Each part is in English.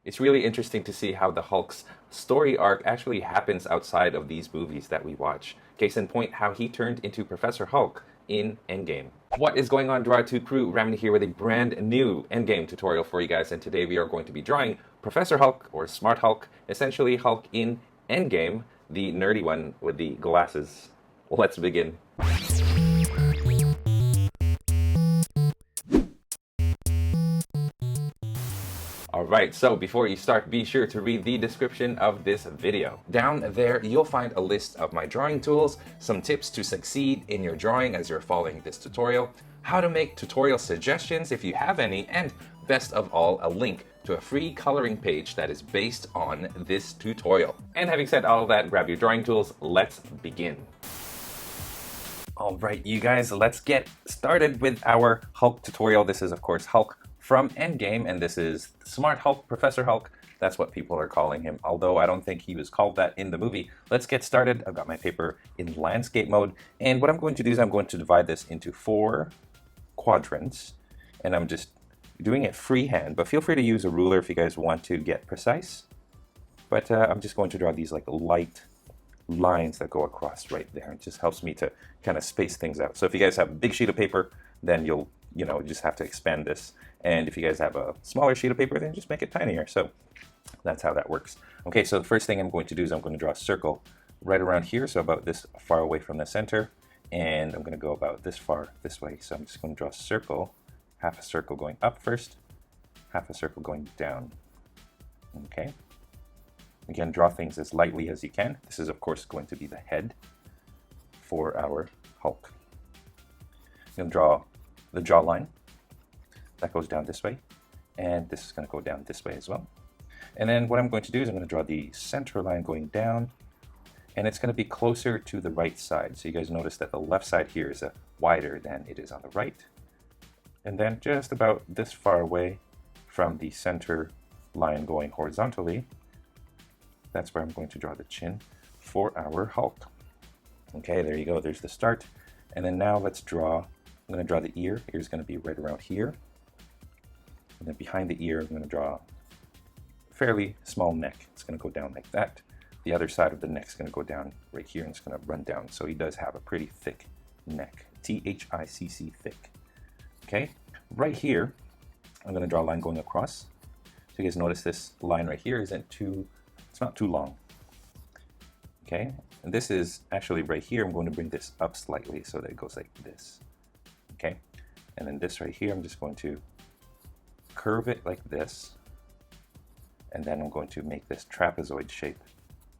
It's really interesting to see how the Hulk's story arc actually happens outside of these movies that we watch. Case in point, how he turned into Professor Hulk in Endgame. What is going on, Draw 2 crew? Ramny here with a brand new Endgame tutorial for you guys, and today we are going to be drawing Professor Hulk, or Smart Hulk, essentially Hulk in Endgame, the nerdy one with the glasses. Let's begin. Alright, so before you start, be sure to read the description of this video. Down there, you'll find a list of my drawing tools, some tips to succeed in your drawing as you're following this tutorial, how to make tutorial suggestions if you have any, and best of all, a link to a free coloring page that is based on this tutorial. And having said all of that, grab your drawing tools, let's begin. Alright, you guys, let's get started with our Hulk tutorial. This is, of course, Hulk from Endgame, and this is Smart Hulk, Professor Hulk. That's what people are calling him, although I don't think he was called that in the movie. Let's get started. I've got my paper in landscape mode, and what I'm going to do is I'm going to divide this into 4 quadrants, and I'm just doing it freehand, but feel free to use a ruler if you guys want to get precise. But I'm just going to draw these like light lines that go across right there. It just helps me to kind of space things out. So if you guys have a big sheet of paper, then you'll just have to expand this. And if you guys have a smaller sheet of paper, then just make it tinier. So that's how that works. Okay, so the first thing I'm going to do is I'm going to draw a circle right around here, so about this far away from the center. And I'm going to go about this far this way. So I'm just going to draw a circle, half a circle going up first, half a circle going down. Okay. Again, draw things as lightly as you can. This is, of course, going to be the head for our Hulk. I'm going to draw the jawline. That goes down this way. And this is going to go down this way as well. And then what I'm going to do is I'm going to draw the center line going down. And it's going to be closer to the right side. So you guys notice that the left side here is wider than it is on the right. And then just about this far away from the center line going horizontally, that's where I'm going to draw the chin for our Hulk. Okay, there you go. There's the start. And then now let's draw, I'm going to draw the ear. Ear's going to be right around here. And then behind the ear, I'm going to draw a fairly small neck. It's going to go down like that. The other side of the neck is going to go down right here, and it's going to run down. So he does have a pretty thick neck. T-H-I-C-C, thick. Okay, right here, I'm going to draw a line going across. So you guys notice this line right here isn't too, it's not too long. Okay, and this is actually right here. I'm going to bring this up slightly so that it goes like this. Okay, and then this right here, I'm just going to curve it like this. And then I'm going to make this trapezoid shape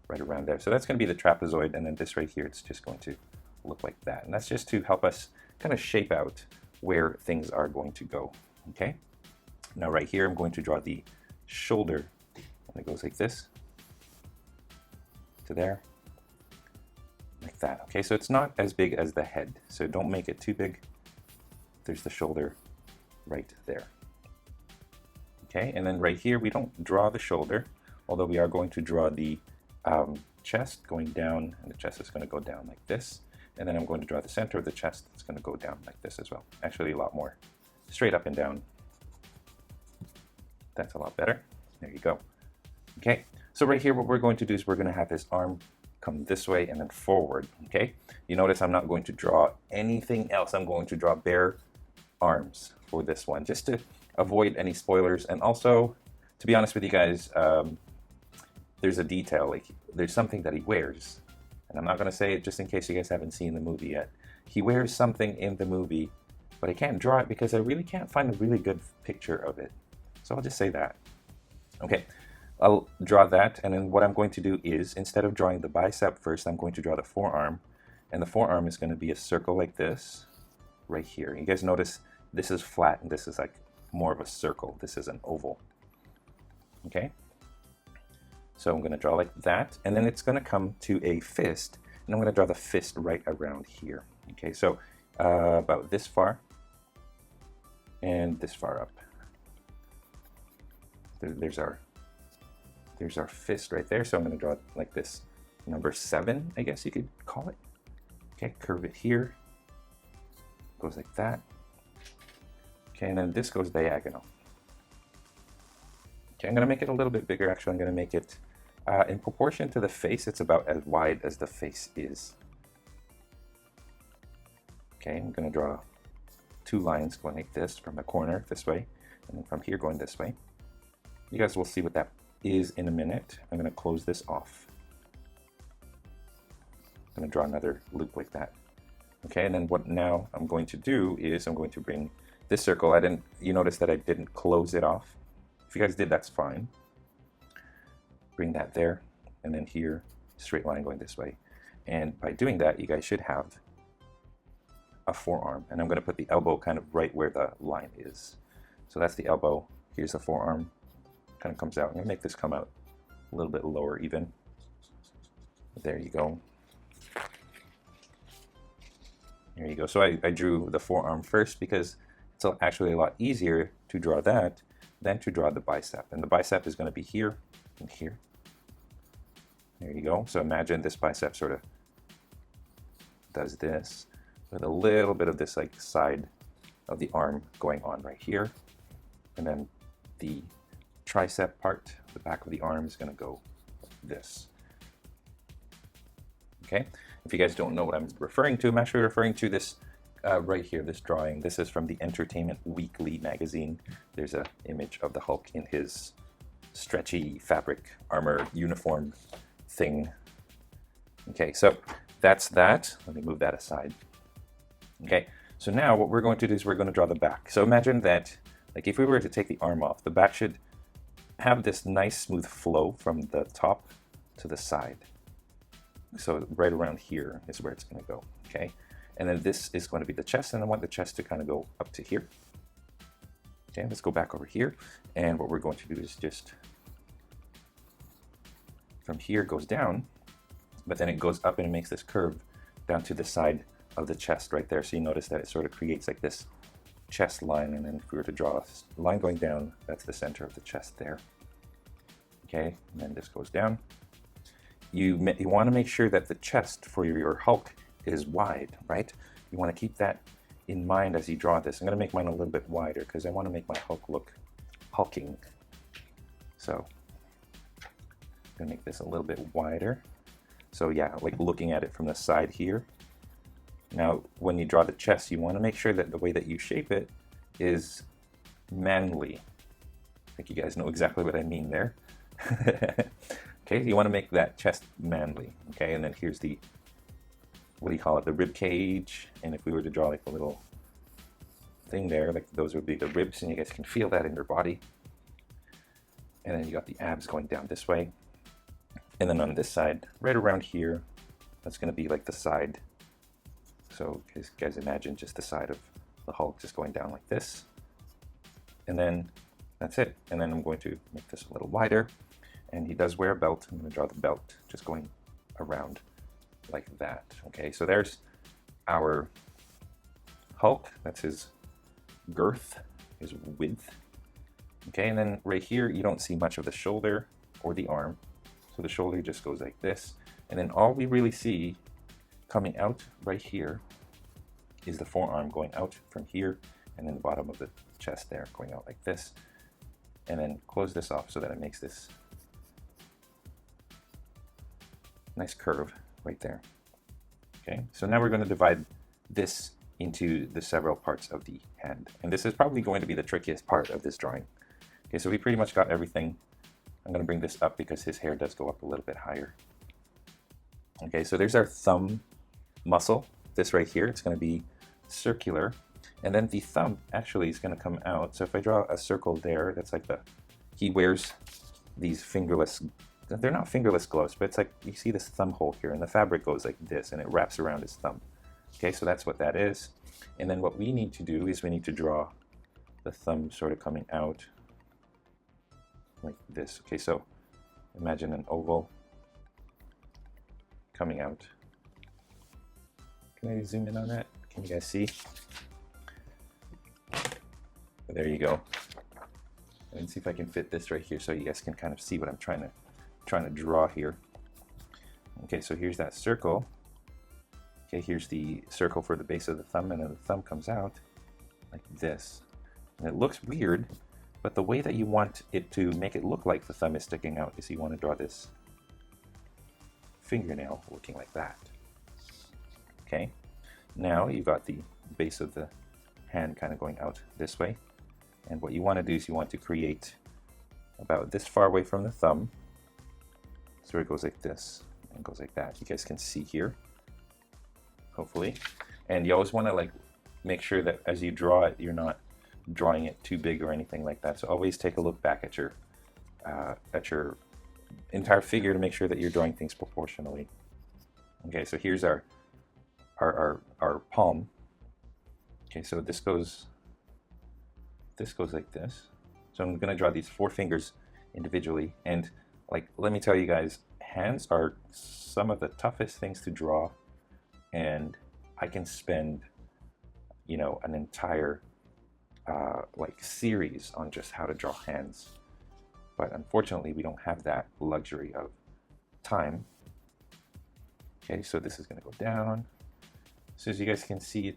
right around there. So that's going to be the trapezoid, and then this right here, it's just going to look like that. And that's just to help us kind of shape out where things are going to go. Okay, now right here, I'm going to draw the shoulder, and it goes like this to there, like that. Okay, so it's not as big as the head, so don't make it too big. There's the shoulder right there. Okay, and then right here, we don't draw the shoulder, although we are going to draw the chest going down, and the chest is going to go down like this. And then I'm going to draw the center of the chest. It's going to go down like this as well. Actually, a lot more straight up and down. That's a lot better. There you go. Okay, so right here, what we're going to do is we're going to have his arm come this way and then forward. Okay, you notice I'm not going to draw anything else. I'm going to draw bare arms for this one, just to avoid any spoilers. And also, to be honest with you guys, there's a detail, like there's something that he wears, and I'm not going to say it just in case you guys haven't seen the movie yet. He wears something in the movie, but I can't draw it because I really can't find a really good picture of it. So I'll just say that. Okay, I'll draw that, and then what I'm going to do is, instead of drawing the bicep first, I'm going to draw the forearm, and the forearm is going to be a circle like this, right here. You guys notice this is flat, and this is like more of a circle. This is an oval. Okay, so I'm going to draw like that, and then it's going to come to a fist, and I'm going to draw the fist right around here. Okay, so about this far and this far up. There's our fist right there. So I'm going to draw it like this, number 7, I guess you could call it. Okay, curve it here, goes like that. Okay, and then this goes diagonal. Okay, I'm going to make it a little bit bigger. Actually, I'm going to make it in proportion to the face. It's about as wide as the face is. Okay, I'm going to draw 2 lines going like this from the corner this way, and then from here going this way. You guys will see what that is in a minute. I'm going to close this off. I'm going to draw another loop like that. Okay, and then what now I'm going to do is I'm going to bring this circle. You notice that I didn't close it off. If you guys did, that's fine. Bring that there, and then here, straight line going this way. And by doing that, you guys should have a forearm. And I'm going to put the elbow kind of right where the line is. So that's the elbow. Here's the forearm. Kind of comes out. I'm going to make this come out a little bit lower even. There you go. There you go. So I drew the forearm first because it's actually a lot easier to draw that than to draw the bicep. And the bicep is going to be here and here. There you go. So imagine this bicep sort of does this with a little bit of this like side of the arm going on right here. And then the tricep part, the back of the arm, is going to go like this. Okay, if you guys don't know what I'm referring to, I'm actually referring to this right here, this drawing. This is from the Entertainment Weekly magazine. There's an image of the Hulk in his stretchy fabric armor uniform thing. Okay, so that's that. Let me move that aside. Okay, so now what we're going to do is we're going to draw the back. So imagine that, like if we were to take the arm off, the back should have this nice smooth flow from the top to the side. So right around here is where it's going to go, okay? And then this is going to be the chest, and I want the chest to kind of go up to here. Okay, let's go back over here, and what we're going to do is just from here goes down, but then it goes up and it makes this curve down to the side of the chest right there. So you notice that it sort of creates like this chest line, and then if we were to draw a line going down, that's the center of the chest there. Okay, and then this goes down. You want to make sure that the chest for your Hulk is wide, right? You want to keep that in mind as you draw this. I'm going to make mine a little bit wider because I want to make my Hulk look hulking. So I'm going to make this a little bit wider. So yeah, like looking at it from the side here. Now, when you draw the chest, you want to make sure that the way that you shape it is manly. I think you guys know exactly what I mean there. Okay, you want to make that chest manly, okay? And then here's the, what do you call it, the rib cage. And if we were to draw like a little thing there, like those would be the ribs, and you guys can feel that in your body. And then you got the abs going down this way. And then on this side, right around here, that's going to be like the side. So you guys imagine just the side of the Hulk just going down like this. And then that's it. And then I'm going to make this a little wider. And he does wear a belt. I'm going to draw the belt just going around like that. Okay, so there's our Hulk. That's his girth, his width. Okay, and then right here, you don't see much of the shoulder or the arm. So the shoulder just goes like this. And then all we really see coming out right here is the forearm going out from here, and then the bottom of the chest there going out like this. And then close this off so that it makes this nice curve right there. Okay, so now we're going to divide this into the several parts of the hand. And this is probably going to be the trickiest part of this drawing. Okay, so we pretty much got everything. I'm going to bring this up because his hair does go up a little bit higher. Okay, so there's our thumb muscle. This right here, it's going to be circular. And then the thumb actually is going to come out. So if I draw a circle there, that's like he wears these fingerless, they're not fingerless gloves, but it's like, you see this thumb hole here, and the fabric goes like this, and it wraps around his thumb. Okay, so that's what that is. And then what we need to do is we need to draw the thumb sort of coming out like this. Okay, so imagine an oval coming out. Can I zoom in on that? Can you guys see? There you go. And see if I can fit this right here so you guys can kind of see what I'm trying to draw here. Okay, so here's that circle. Okay, here's the circle for the base of the thumb, and then the thumb comes out like this. And it looks weird But the way that you want it to make it look like the thumb is sticking out is you want to draw this fingernail looking like that. Okay, now you've got the base of the hand kind of going out this way. And what you want to do is you want to create about this far away from the thumb. So it goes like this and goes like that. You guys can see here, hopefully. And you always want to like make sure that as you draw it, you're not drawing it too big or anything like that. So always take a look back at your entire figure to make sure that you're drawing things proportionally. Okay, so here's our palm. Okay, so this goes like this. So I'm going to draw these 4 fingers individually, and like, let me tell you guys, hands are some of the toughest things to draw, and I can spend, you know, an entire like series on just how to draw hands. But unfortunately, we don't have that luxury of time. Okay, so this is going to go down. So as you guys can see,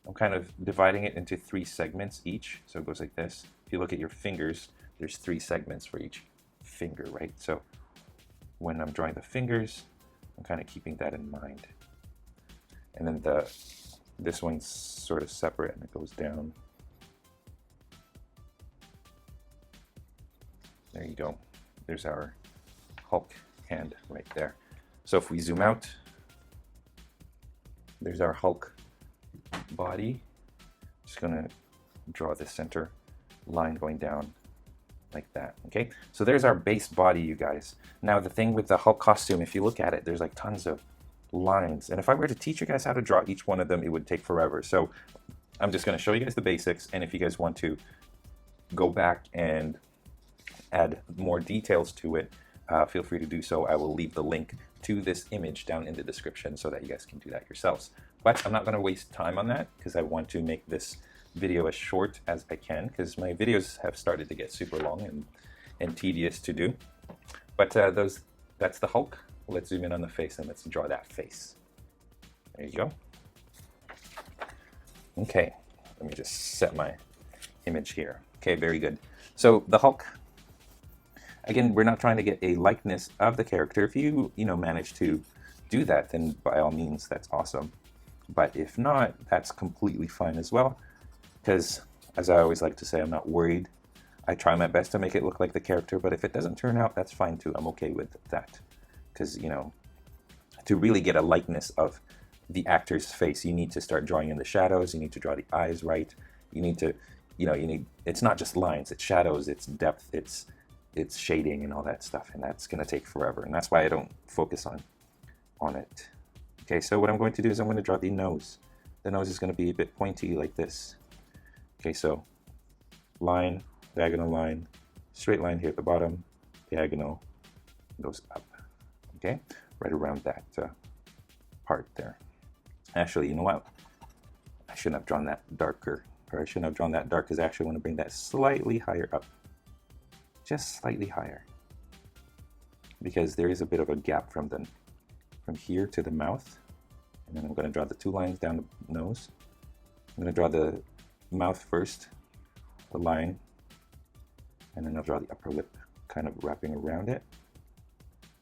I'm kind of dividing it into 3 segments each. So it goes like this. If you look at your fingers, there's 3 segments for each finger, right? So when I'm drawing the fingers, I'm kind of keeping that in mind. And then this one's sort of separate and it goes down. There you go. There's our Hulk hand right there. So if we zoom out, there's our Hulk body. Just gonna draw the center line going down like that. Okay, so there's our base body, you guys. Now the thing with the Hulk costume, if you look at it, there's like tons of lines, and if I were to teach you guys how to draw each one of them, it would take forever. So I'm just going to show you guys the basics, and if you guys want to go back and add more details to it, feel free to do so. I will leave the link to this image down in the description so that you guys can do that yourselves. But I'm not going to waste time on that because I want to make this video as short as I can, because my videos have started to get super long and tedious to do. But that's the Hulk. Let's zoom in on the face and let's draw that face. There you go. Okay, let me just set my image here. Okay, very good. So the Hulk, again, we're not trying to get a likeness of the character. If you manage to do that, then by all means, that's awesome. But if not, that's completely fine as well. Because, as I always like to say, I'm not worried. I try my best to make it look like the character, but if it doesn't turn out, that's fine too. I'm okay with that. Because, to really get a likeness of the actor's face, you need to start drawing in the shadows. You need to draw the eyes right. You need to, it's not just lines, it's shadows, it's depth, it's shading and all that stuff. And that's going to take forever. And that's why I don't focus on it. Okay, so what I'm going to do is I'm going to draw the nose. The nose is going to be a bit pointy like this. Okay, so line, diagonal line, straight line here at the bottom, diagonal, goes up. Okay, right around that part there. Actually, you know what? I shouldn't have drawn that darker, or I shouldn't have drawn that dark, because I actually want to bring that slightly higher up. Just slightly higher. Because there is a bit of a gap from here to the mouth. And then I'm going to draw the 2 lines down the nose. I'm going to draw the mouth first, the line, and then I'll draw the upper lip kind of wrapping around it.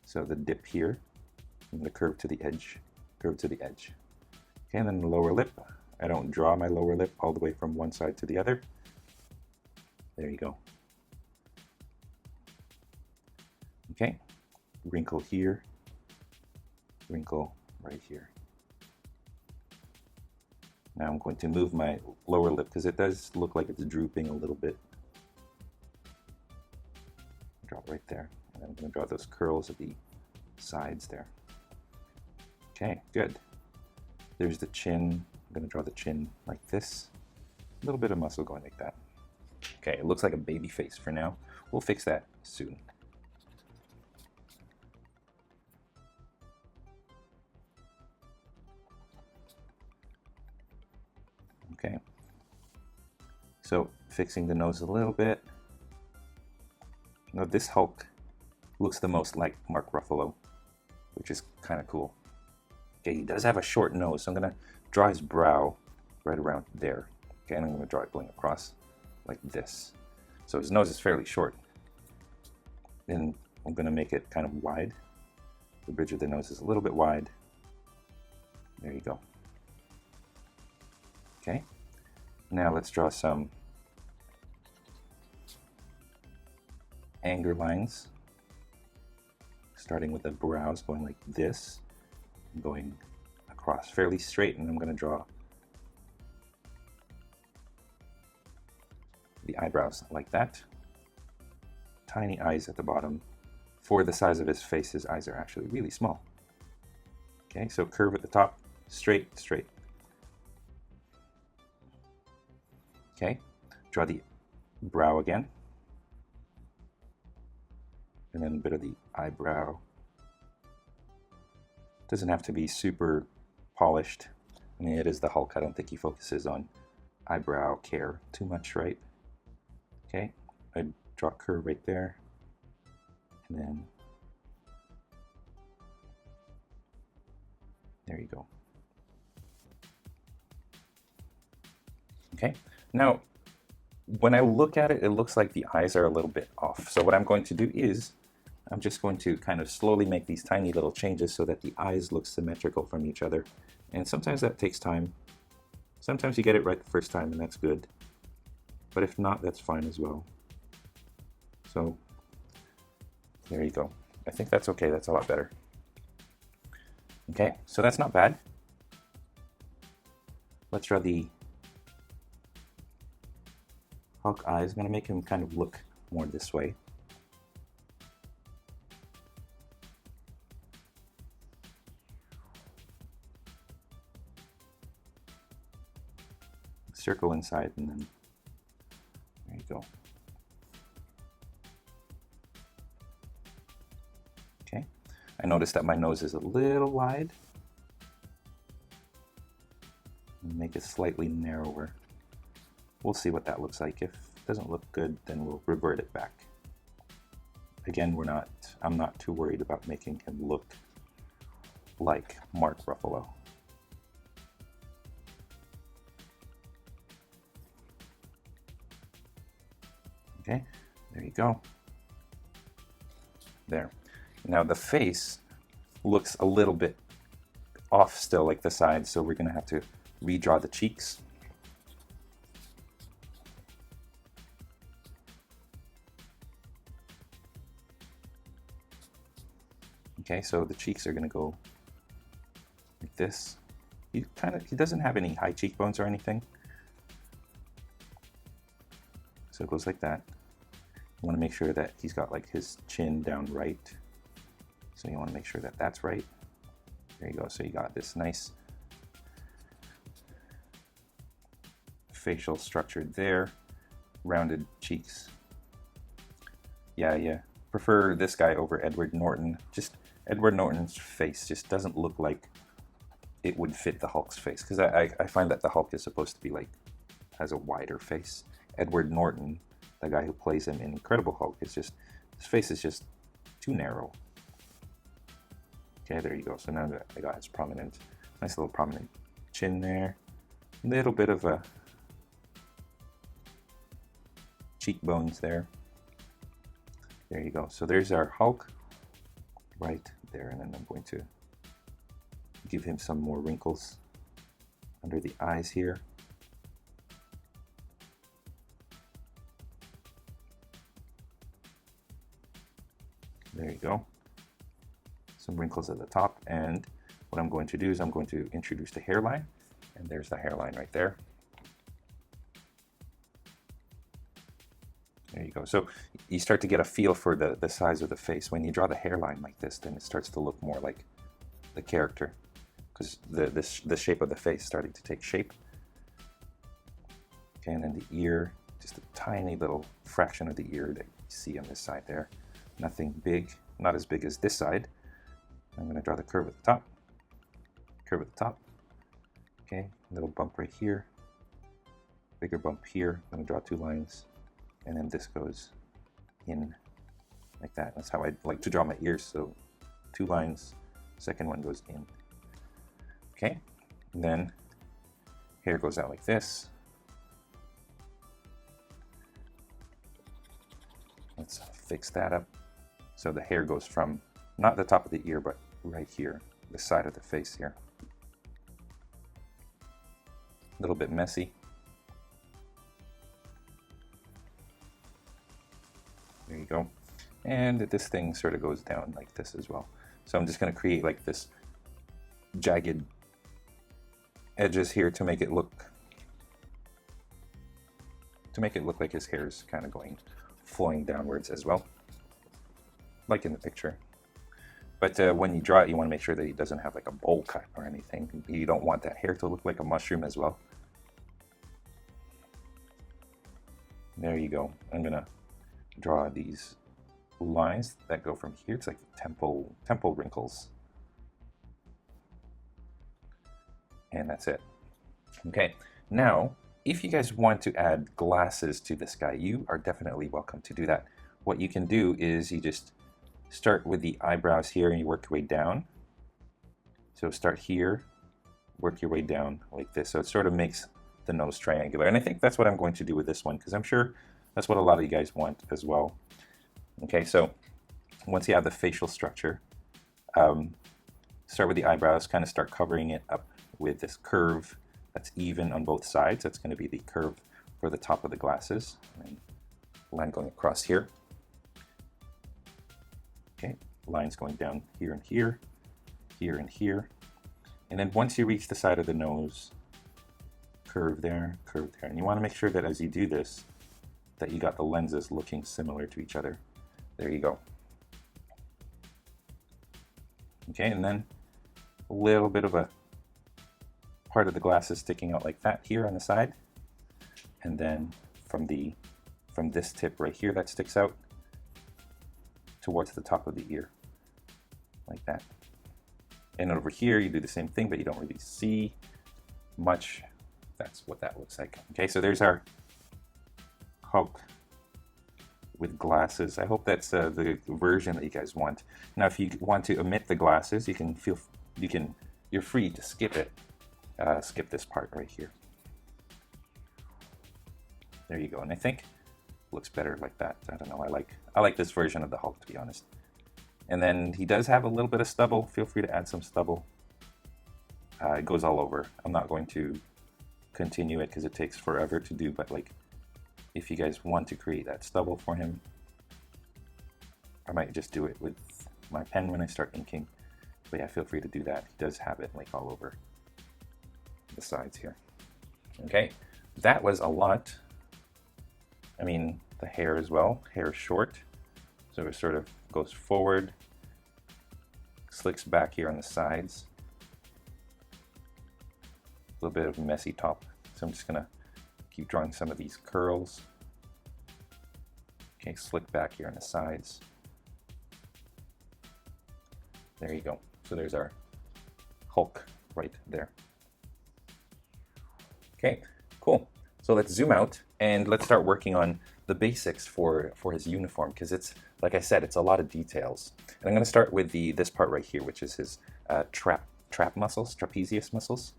So the dip here, and the curve to the edge, curve to the edge. Okay, and then the lower lip. I don't draw my lower lip all the way from one side to the other. There you go. Okay, wrinkle here, wrinkle right here. Now I'm going to move my lower lip because it does look like it's drooping a little bit. Drop right there. And I'm going to draw those curls at the sides there. Okay, good. There's the chin. I'm going to draw the chin like this. A little bit of muscle going like that. Okay, it looks like a baby face for now. We'll fix that soon. Okay, so fixing the nose a little bit. Now this Hulk looks the most like Mark Ruffalo, which is kind of cool. Okay, he does have a short nose, so I'm going to draw his brow right around there. Okay, and I'm going to draw it going across like this. So his nose is fairly short. And I'm going to make it kind of wide. The bridge of the nose is a little bit wide. There you go. Okay. Now let's draw some anger lines, starting with the brows going like this, going across fairly straight, and I'm going to draw the eyebrows like that. Tiny eyes at the bottom. For the size of his face, his eyes are actually really small. Okay, so curve at the top, straight, straight. Okay, draw the brow again. And then a bit of the eyebrow. Doesn't have to be super polished. I mean, it is the Hulk. I don't think he focuses on eyebrow care too much, right? Okay, I draw a curve right there. And then there you go. Okay, now when I look at it, it looks like the eyes are a little bit off. So what I'm going to do is I'm just going to kind of slowly make these tiny little changes so that the eyes look symmetrical from each other. And sometimes that takes time. Sometimes you get it right the first time and that's good. But if not, that's fine as well. So there you go. I think that's okay. That's a lot better. Okay, so that's not bad. Let's draw the Hulk eyes. I'm going to make him kind of look more this way. Circle inside and then there you go. Okay, I noticed that my nose is a little wide. Make it slightly narrower. We'll see what that looks like. If it doesn't look good, then we'll revert it back. Again, I'm not too worried about making him look like Mark Ruffalo. Okay, there you go. There. Now the face looks a little bit off still, like the sides, so we're going to have to redraw the cheeks. Okay, so the cheeks are going to go like this. He doesn't have any high cheekbones or anything. So it goes like that. You want to make sure that he's got like his chin down right. So you want to make sure that that's right. There you go. So you got this nice facial structure there. Rounded cheeks. Yeah. Prefer this guy over Edward Norton. Just Edward Norton's face just doesn't look like it would fit the Hulk's face. Because I find that the Hulk is supposed to be like, has a wider face. Edward Norton, the guy who plays him in Incredible Hulk, is just, his face is just too narrow. Okay, there you go. So now that I got his prominent, nice little prominent chin there. A little bit of a cheekbones there. There you go. So there's our Hulk right there. And then I'm going to give him some more wrinkles under the eyes here. There you go. Some wrinkles at the top, and what I'm going to do is I'm going to introduce the hairline, and there's the hairline right there. There you go. So you start to get a feel for the size of the face. When you draw the hairline like this, then it starts to look more like the character, because the shape of the face is starting to take shape. Okay, and then the ear, just a tiny little fraction of the ear that you see on this side there. Nothing big, not as big as this side. I'm going to draw the curve at the top. Curve at the top. Okay, little bump right here. Bigger bump here. I'm going to draw two lines. And then this goes in like that. That's how I like to draw my ears. So two lines. Second one goes in. Okay, and then hair goes out like this. fix that up. So the hair goes from not the top of the ear, but right here, the side of the face here. A little bit messy. There you go. And this thing sort of goes down like this as well. So I'm just going to create like this jagged edges here to make it look like his hair is kind of flowing downwards as well, like in the picture. But when you draw it, you want to make sure that he doesn't have like a bowl cut or anything. You don't want that hair to look like a mushroom as well. There you go. I'm gonna draw these lines that go from here. It's like temple wrinkles. And that's it. Okay, now if you guys want to add glasses to this guy, you are definitely welcome to do that. What you can do is you just start with the eyebrows here and you work your way down. So start here, work your way down like this. So it sort of makes the nose triangular. And I think that's what I'm going to do with this one, because I'm sure that's what a lot of you guys want as well. Okay, so once you have the facial structure, start with the eyebrows, kind of start covering it up with this curve that's even on both sides. That's going to be the curve for the top of the glasses. And line going across here. Okay, lines going down here and here, here and here. And then once you reach the side of the nose, curve there, curve there. And you want to make sure that as you do this, that you got the lenses looking similar to each other. There you go. Okay, and then a little bit of a part of the glasses sticking out like that here on the side. And then from this tip right here that sticks out towards the top of the ear, like that. And over here you do the same thing, but you don't really see much. That's what that looks like. Okay, so there's our Hulk with glasses. I hope that's the version that you guys want. Now, if you want to omit the glasses, you're free to skip it. Skip this part right here. There you go. And I think it looks better like that. I don't know. I like this version of the Hulk, to be honest. And then he does have a little bit of stubble. Feel free to add some stubble. It goes all over. I'm not going to continue it because it takes forever to do, but like if you guys want to create that stubble for him, I might just do it with my pen when I start inking. But yeah, feel free to do that. He does have it like all over the sides here. Okay, that was a lot. I mean, the hair as well. Hair is short, so it sort of goes forward, slicks back here on the sides. A little bit of a messy top, so I'm just gonna keep drawing some of these curls. Okay, slick back here on the sides. There you go. So there's our Hulk right there. Okay, cool. So let's zoom out and let's start working on the basics for his uniform, because it's, like I said, it's a lot of details. And I'm going to start with this part right here, which is his trap muscles, trapezius muscles.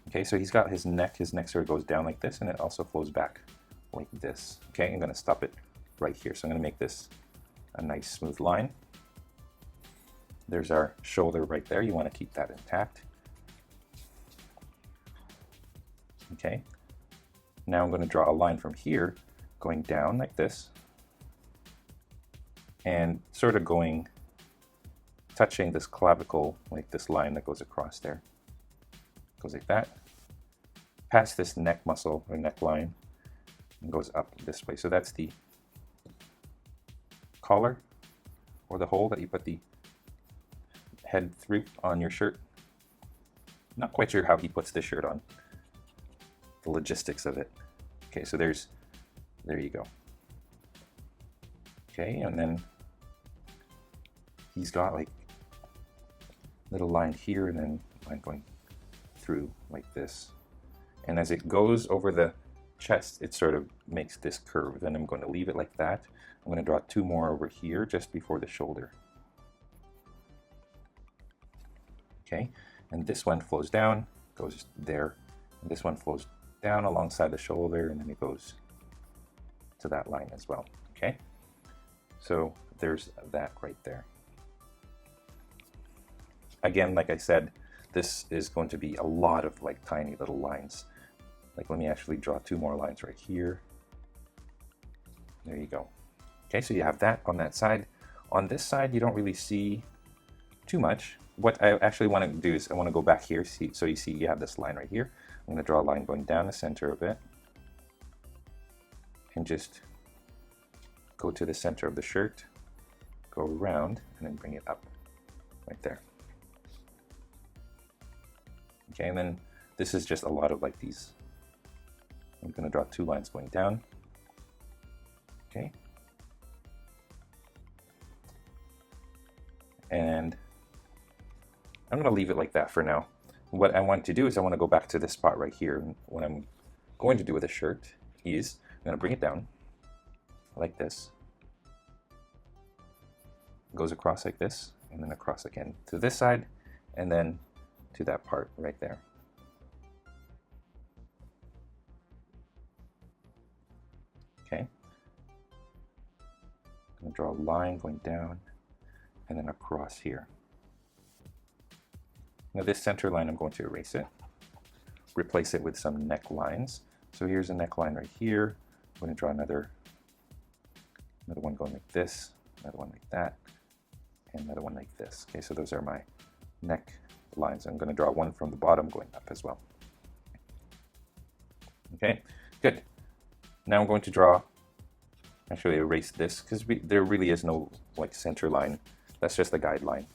Okay, so he's got his neck sort of goes down like this, and it also flows back like this. Okay, I'm going to stop it right here. So I'm going to make this a nice smooth line. There's our shoulder right there. You want to keep that intact. Okay, now I'm going to draw a line from here going down like this and sort of touching this clavicle, like this line that goes across there. Goes like that, past this neck muscle or neckline, and goes up this way. So that's the collar or the hole that you put the head through on your shirt. Not quite sure how he puts this shirt on, the logistics of it. Okay, so there you go. Okay, and then he's got like little line here and then line going through like this. And as it goes over the chest, it sort of makes this curve. Then I'm going to leave it like that. I'm going to draw two more over here just before the shoulder. Okay, and this one flows down, goes there. And this one flows down alongside the shoulder, and then it goes to that line as well. Okay, So there's that right there. Again, like I said, this is going to be a lot of like tiny little lines. Like, let me actually draw 2 more lines right here. There you go. Okay, so you have that on that side. On this side, you don't really see too much. What I actually want to do is I want to go back here, so you see you have this line right here. I'm going to draw a line going down the center of it and just go to the center of the shirt, go around, and then bring it up right there. Okay, and then this is just a lot of like these. I'm going to draw 2 lines going down. Okay. And I'm going to leave it like that for now. What I want to do is I want to go back to this spot right here. And what I'm going to do with the shirt is I'm going to bring it down like this. It goes across like this, and then across again to this side, and then to that part right there. Okay. I'm going to draw a line going down and then across here. Now this center line, I'm going to erase it, replace it with some necklines. So here's a neckline right here. I'm going to draw another one going like this, another one like that, and another one like this. Okay, so those are my neck lines. I'm going to draw one from the bottom going up as well. Okay, good. Now I'm going to draw, actually erase this because there really is no like center line. That's just a guideline.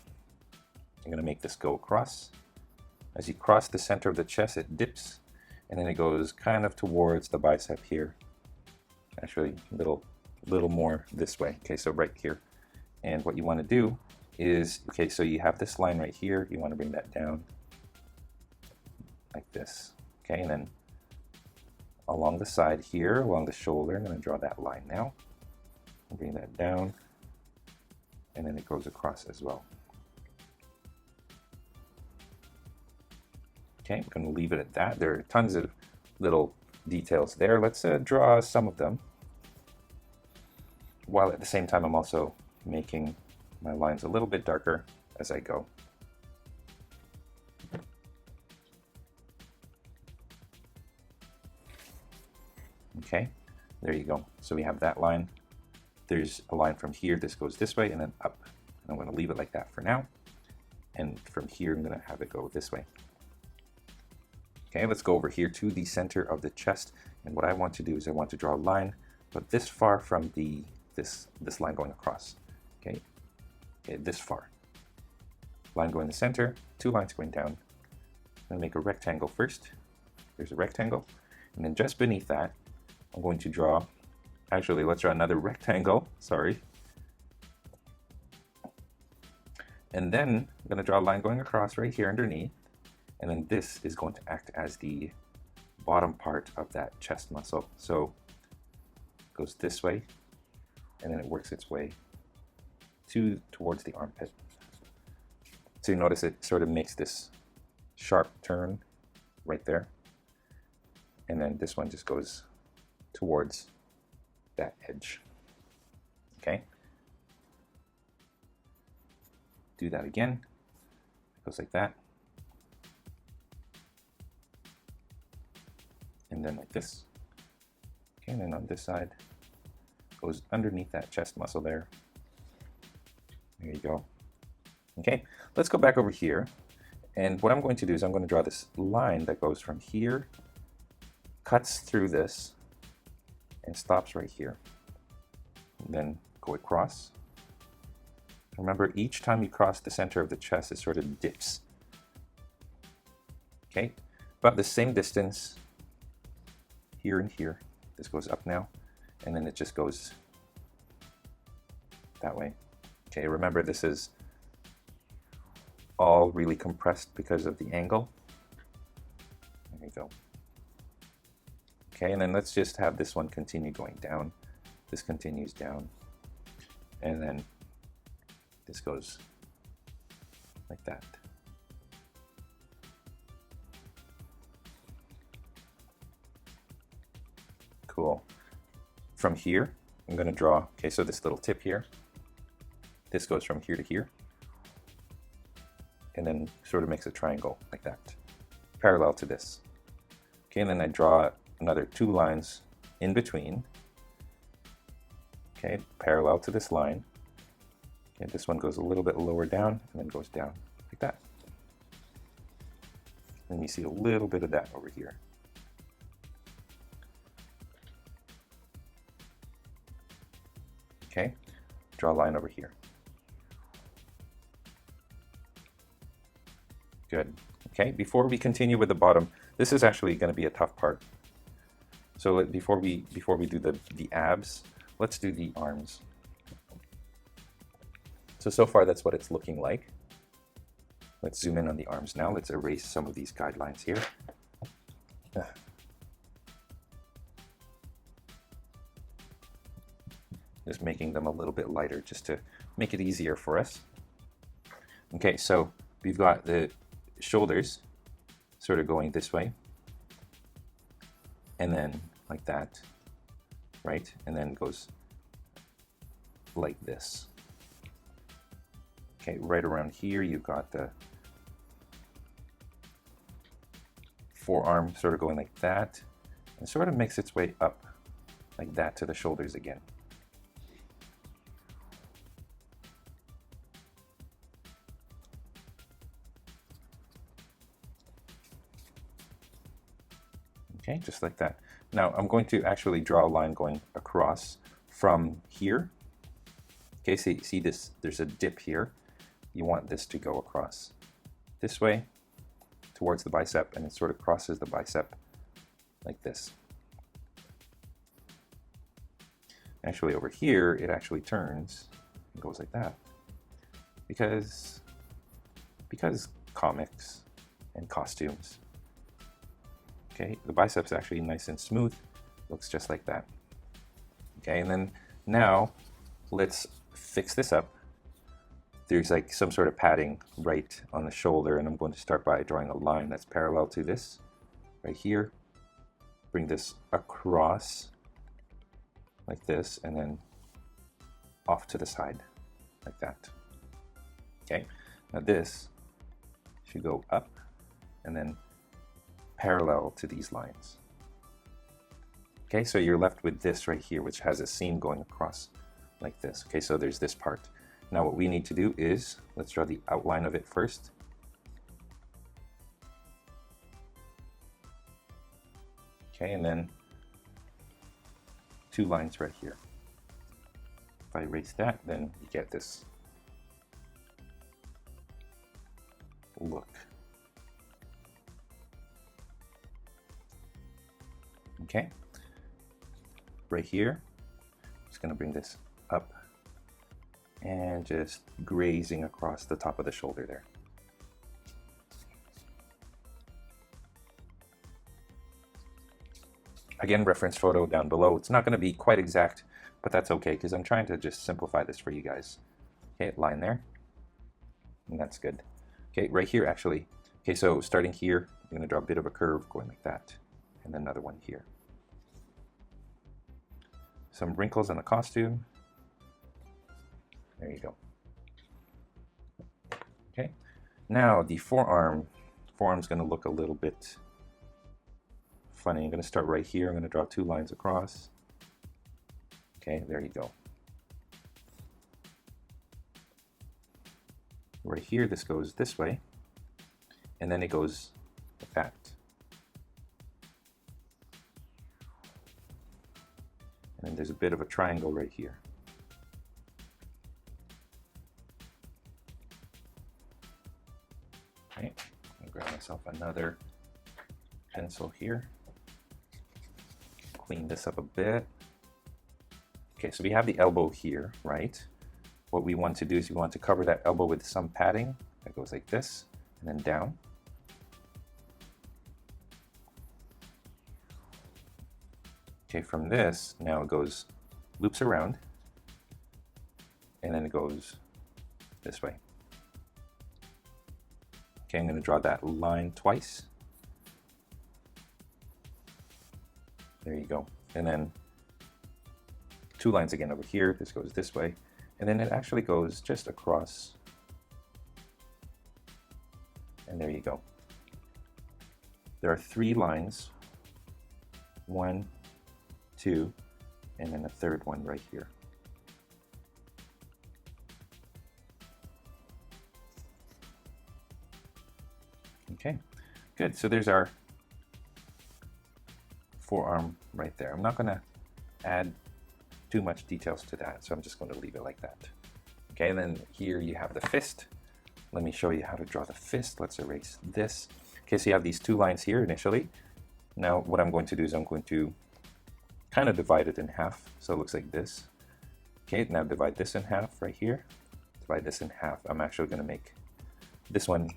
I'm going to make this go across. As you cross the center of the chest, it dips, and then it goes kind of towards the bicep here. Actually, a little more this way. Okay, so right here. And what you want to do is, okay, so you have this line right here. You want to bring that down like this. Okay, and then along the side here, along the shoulder, I'm going to draw that line now. I'll bring that down, and then it goes across as well. Okay, I'm going to leave it at that. There are tons of little details there. Let's draw some of them, while at the same time I'm also making my lines a little bit darker as I go. Okay, there you go. So we have that line. There's a line from here. This goes this way and then up. And I'm going to leave it like that for now. And from here, I'm going to have it go this way. Okay, let's go over here to the center of the chest. And what I want to do is I want to draw a line, but this far from this line going across. Okay, this far. Line going in the center, 2 lines going down. I'm going to make a rectangle first. There's a rectangle. And then just beneath that, I'm going to draw, actually, let's draw another rectangle, sorry. And then I'm going to draw a line going across right here underneath. And then this is going to act as the bottom part of that chest muscle. So it goes this way, and then it works its way towards the armpit. So you notice it sort of makes this sharp turn right there. And then this one just goes towards that edge. Okay. Do that again. It goes like that. And then like this. Okay, and then on this side, goes underneath that chest muscle there. There you go. Okay, let's go back over here. And what I'm going to do is I'm going to draw this line that goes from here, cuts through this, and stops right here. And then go across. Remember, each time you cross the center of the chest, it sort of dips. Okay, about the same distance here and here. This goes up now, and then it just goes that way. Okay, remember this is all really compressed because of the angle. There you go. Okay, and then let's just have this one continue going down. This continues down, and then this goes like that. Cool. From here, I'm going to draw, okay, so this little tip here, this goes from here to here, and then sort of makes a triangle like that, parallel to this. Okay, and then I draw another 2 lines in between, okay, parallel to this line. Okay, this one goes a little bit lower down and then goes down like that. And you see a little bit of that over here. Okay, draw a line over here. Good. Okay, before we continue with the bottom, this is actually going to be a tough part. So before we do the abs, let's do the arms. So far that's what it's looking like. Let's zoom in on the arms now. Let's erase some of these guidelines here. Just making them a little bit lighter just to make it easier for us. Okay, so we've got the shoulders sort of going this way, and then like that, right? And then it goes like this. Okay, right around here you've got the forearm sort of going like that, and sort of makes its way up like that to the shoulders again. Okay, just like that. Now I'm going to actually draw a line going across from here. Okay, see this, there's a dip here. You want this to go across this way towards the bicep, and it sort of crosses the bicep like this. Actually over here, it actually turns and goes like that. Because comics and costumes. Okay, the bicep's actually nice and smooth, looks just like that. Okay, and then now let's fix this up. There's like some sort of padding right on the shoulder, and I'm going to start by drawing a line that's parallel to this right here. Bring this across like this, and then off to the side like that. Okay, now this should go up and then parallel to these lines. Okay, so you're left with this right here, which has a seam going across like this. Okay, so there's this part. Now what we need to do is, let's draw the outline of it first. Okay, and then 2 lines right here. If I erase that, then you get this look. Okay, right here, just going to bring this up and just grazing across the top of the shoulder there. Again, reference photo down below. It's not going to be quite exact, but that's okay because I'm trying to just simplify this for you guys. Okay, line there, and that's good. Okay, right here actually. Okay, so starting here, I'm going to draw a bit of a curve going like that, and then another one here. Some wrinkles on the costume. There you go. Okay, now the forearm. Forearm's going to look a little bit funny. I'm going to start right here. I'm going to draw 2 lines across. Okay, there you go. Right here, this goes this way, and then it goes like that. And then there's a bit of a triangle right here. Okay, I'll grab myself another pencil here. Clean this up a bit. Okay, so we have the elbow here, right? What we want to do is we want to cover that elbow with some padding that goes like this, and then down. Okay, from this, now it goes, loops around, and then it goes this way. Okay, I'm going to draw that line twice. There you go. And then two lines again over here. This goes this way, and then it actually goes just across. And there you go. There are three lines, 1, 2, and then a third one right here. Okay, good. So there's our forearm right there. I'm not going to add too much details to that, so I'm just going to leave it like that. Okay, and then here you have the fist. Let me show you how to draw the fist. Let's erase this. Okay, so you have these two lines here initially. Now what I'm going to do is I'm going to kind of divide it in half, so it looks like this. Okay, now divide this in half right here. Divide this in half. I'm actually going to make this one,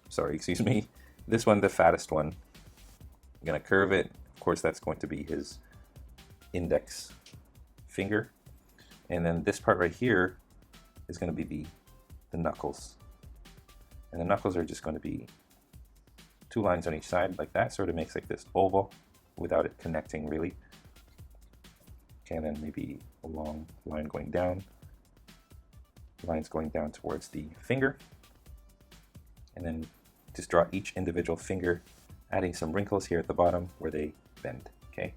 sorry, excuse me, this one the fattest one. I'm going to curve it. Of course, that's going to be his index finger. And then this part right here is going to be the knuckles. And the knuckles are just going to be two lines on each side like that, sort of makes like this oval without it connecting really. Okay, and then maybe a long line going down, lines going down towards the finger, and then just draw each individual finger, adding some wrinkles here at the bottom where they bend. Okay,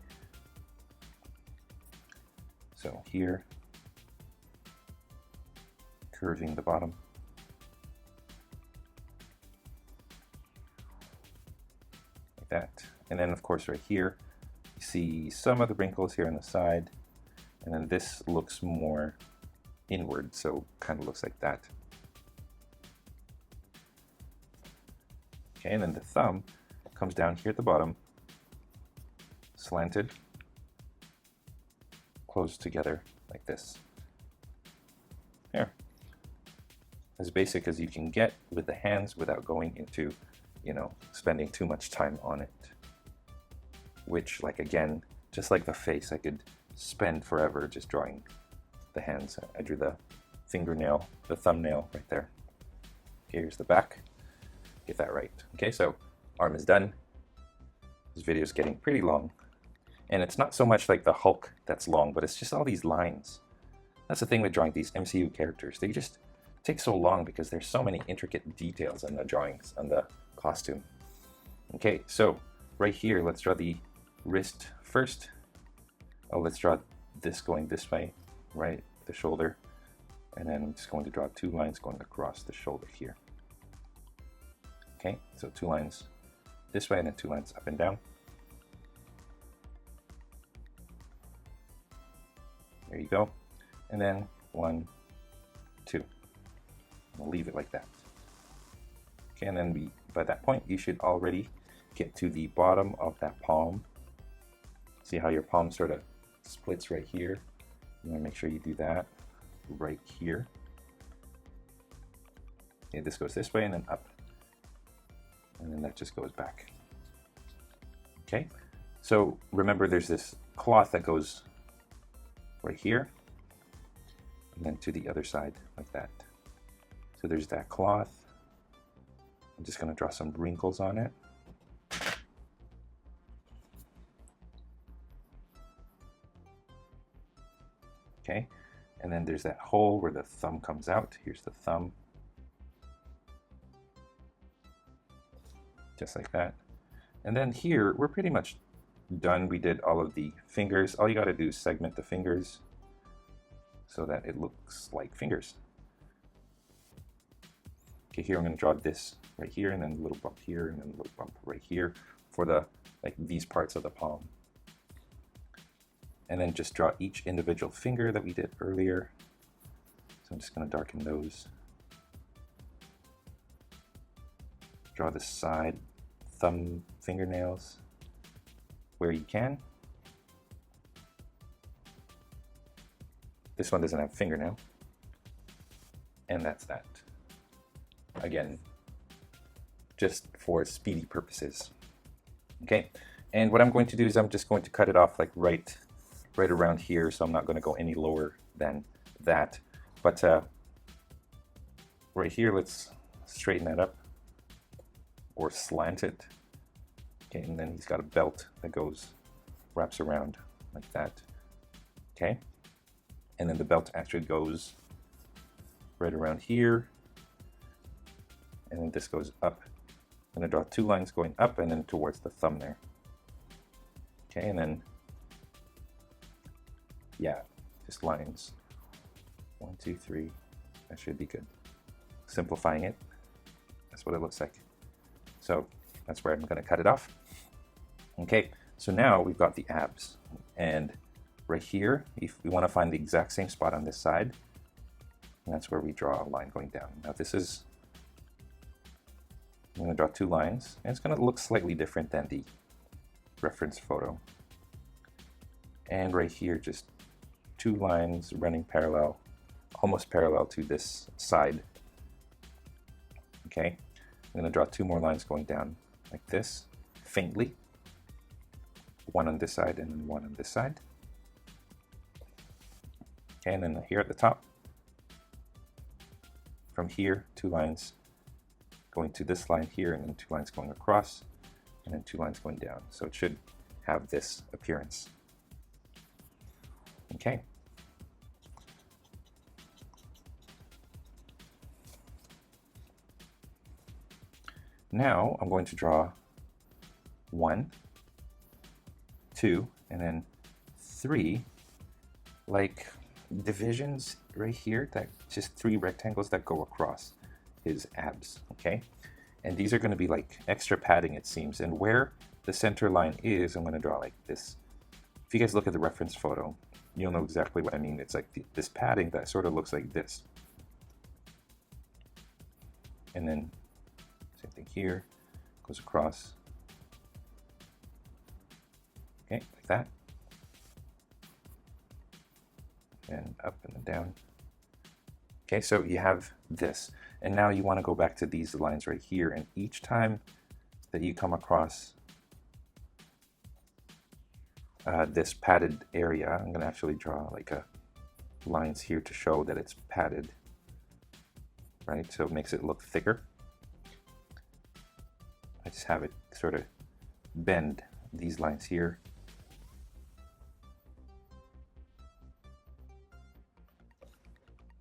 so here, curving the bottom. That. And then of course right here you see some of the wrinkles here on the side, and then this looks more inward, so kind of looks like that. Okay, and then the thumb comes down here at the bottom, slanted, closed together like this. There. As basic as you can get with the hands without going into, you know, spending too much time on it. Which, like, again, just like the face, I could spend forever just drawing the hands. I drew the fingernail, the thumbnail right there. Okay, here's the back. Get that right. Okay, so arm is done. This video is getting pretty long. And it's not so much like the Hulk that's long, but it's just all these lines. That's the thing with drawing these MCU characters. They just take so long because there's so many intricate details in the drawings, on the costume. Okay, so right here, let's draw the wrist first. Oh, let's draw this going this way, right? The shoulder. And then I'm just going to draw two lines going across the shoulder here. Okay, so two lines this way and then two lines up and down. There you go. And then 1, 2. We'll leave it like that. Okay, and then by that point, you should already get to the bottom of that palm. See how your palm sort of splits right here? You want to make sure you do that right here. Okay, this goes this way and then up. And then that just goes back. Okay, so remember there's this cloth that goes right here and then to the other side like that. So there's that cloth. I'm just going to draw some wrinkles on it. Okay, and then there's that hole where the thumb comes out. Here's the thumb. Just like that. And then here, we're pretty much done. We did all of the fingers. All you got to do is segment the fingers so that it looks like fingers. Okay, here I'm going to draw this right here, and then a little bump here, and then a little bump right here for the, like, these parts of the palm. And then just draw each individual finger that we did earlier. So I'm just going to darken those. Draw the side thumb fingernails where you can. This one doesn't have fingernail. And that's that. Again, just for speedy purposes. Okay, and what I'm going to do is I'm just going to cut it off like right around here, so I'm not going to go any lower than that. But right here, let's straighten that up or slant it. Okay, and then he's got a belt that wraps around like that. Okay, And then the belt actually goes right around here. And then this goes up. I'm going to draw 2 lines going up and then towards the thumb there. Okay, and then, yeah, just lines. 1, 2, 3. That should be good. Simplifying it, that's what it looks like. So that's where I'm going to cut it off. Okay, so now we've got the abs. And right here, if we want to find the exact same spot on this side, and that's where we draw a line going down. Now this is, I'm going to draw 2 lines, and it's going to look slightly different than the reference photo. And right here, just 2 lines running parallel, almost parallel to this side. Okay, I'm going to draw 2 more lines going down like this, faintly. 1 on this side and then 1 on this side. Okay, and then here at the top, from here, 2 lines going to this line here, and then 2 lines going across, and then 2 lines going down. So it should have this appearance. Okay. Now I'm going to draw 1, 2, and then 3, like divisions right here, that just 3 rectangles that go across his abs, okay? And these are going to be like extra padding, it seems. And where the center line is, I'm going to draw like this. If you guys look at the reference photo, you'll know exactly what I mean. It's like this padding that sort of looks like this. And then same thing here, goes across. Okay, like that. And up and then down. Okay, so you have this. And now you want to go back to these lines right here. And each time that you come across this padded area, I'm going to actually draw like lines here to show that it's padded. Right, so it makes it look thicker. I just have it sort of bend these lines here.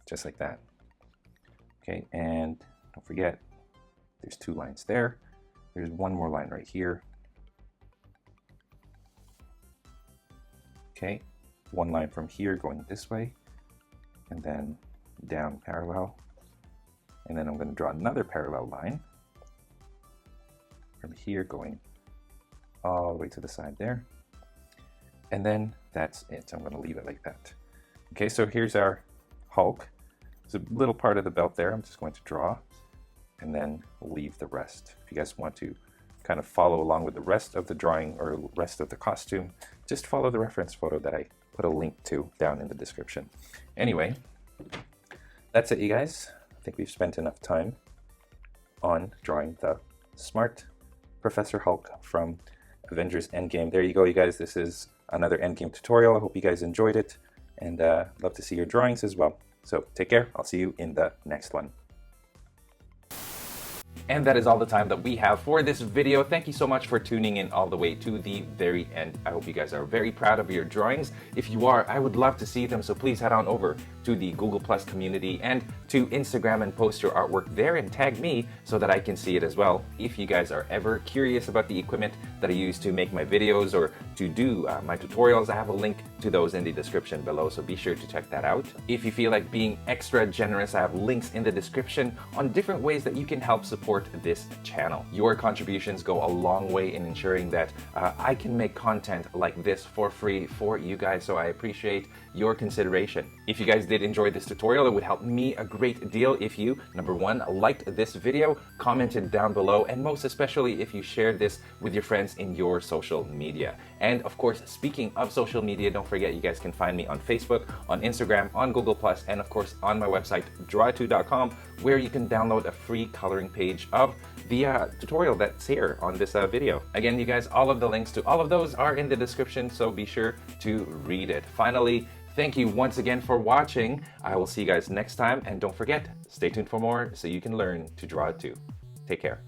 Just like that. Okay, and don't forget, there's 2 lines there. There's 1 more line right here. Okay, 1 line from here going this way, and then down parallel. And then I'm going to draw another parallel line from here going all the way to the side there. And then that's it. I'm going to leave it like that. Okay, so here's our Hulk. There's a little part of the belt there I'm just going to draw and then leave the rest. If you guys want to kind of follow along with the rest of the drawing or rest of the costume, just follow the reference photo that I put a link to down in the description. Anyway, that's it, you guys. I think we've spent enough time on drawing the smart Professor Hulk from Avengers Endgame. There you go, you guys. This is another Endgame tutorial. I hope you guys enjoyed it, and love to see your drawings as well. So take care. I'll see you in the next one. And that is all the time that we have for this video. Thank you so much for tuning in all the way to the very end. I hope you guys are very proud of your drawings. If you are, I would love to see them, so please head on over to the Google Plus community and to Instagram and post your artwork there and tag me so that I can see it as well. If you guys are ever curious about the equipment that I use to make my videos or to do my tutorials, I have a link to those in the description below, so be sure to check that out. If you feel like being extra generous, I have links in the description on different ways that you can help support this channel. Your contributions go a long way in ensuring that I can make content like this for free for you guys, so I appreciate your consideration. If you guys did enjoy this tutorial, it would help me a great deal if you, number 1, liked this video, commented down below, and most especially if you shared this with your friends in your social media. And of course, speaking of social media, don't forget you guys can find me on Facebook, on Instagram, on Google+, and of course on my website, draw2.com, where you can download a free coloring page of the tutorial that's here on this video. Again, you guys, all of the links to all of those are in the description, so be sure to read it. Finally, thank you once again for watching. I will see you guys next time, and don't forget, stay tuned for more so you can learn to draw too. Take care.